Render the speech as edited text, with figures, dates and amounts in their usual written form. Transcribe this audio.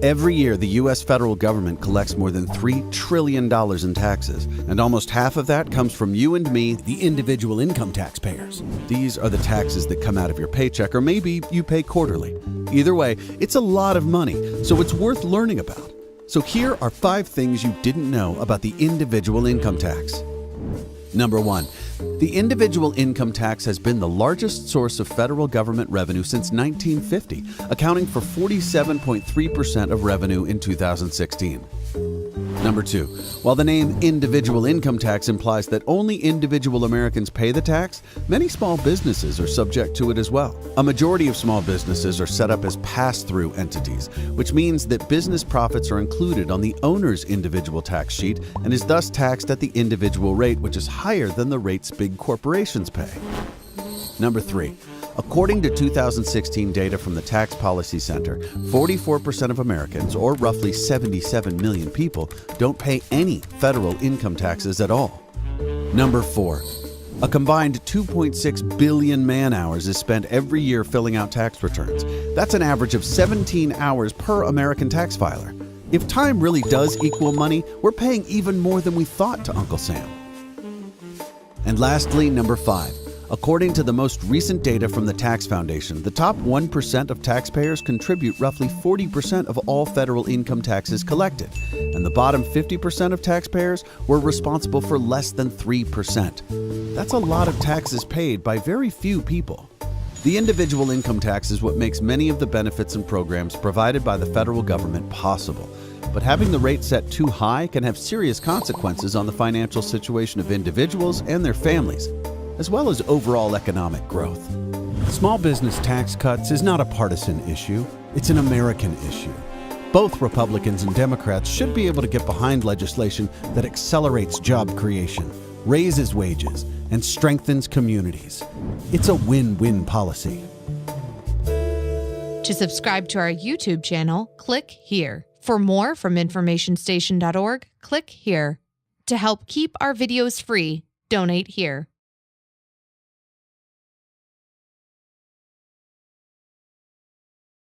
Every year, the U.S. federal government collects more than $3 trillion in taxes, and almost half of that comes from you and me, the individual income taxpayers. These are the taxes that come out of your paycheck, or maybe you pay quarterly. Either way, it's a lot of money, so it's worth learning about. So here are 5 things you didn't know about the individual income tax. Number 1. The individual income tax has been the largest source of federal government revenue since 1950, accounting for 47.3% of revenue in 2016. Number 2. While the name individual income tax implies that only individual Americans pay the tax, many small businesses are subject to it as well. A majority of small businesses are set up as pass-through entities, which means that business profits are included on the owner's individual tax sheet and is thus taxed at the individual rate, which is higher than the rates big corporations pay. Number 3. According to 2016 data from the Tax Policy Center, 44% of Americans, or roughly 77 million people, don't pay any federal income taxes at all. Number 4. A combined 2.6 billion man-hours is spent every year filling out tax returns. That's an average of 17 hours per American tax filer. If time really does equal money, we're paying even more than we thought to Uncle Sam. And lastly, number 5. According to the most recent data from the Tax Foundation, the top 1% of taxpayers contribute roughly 40% of all federal income taxes collected, and the bottom 50% of taxpayers were responsible for less than 3%. That's a lot of taxes paid by very few people. The individual income tax is what makes many of the benefits and programs provided by the federal government possible. But having the rate set too high can have serious consequences on the financial situation of individuals and their families, as well as overall economic growth. Small business tax cuts is not a partisan issue, it's an American issue. Both Republicans and Democrats should be able to get behind legislation that accelerates job creation, raises wages, and strengthens communities. It's a win-win policy. To subscribe to our YouTube channel, click here. For more from informationstation.org, click here. To help keep our videos free, donate here.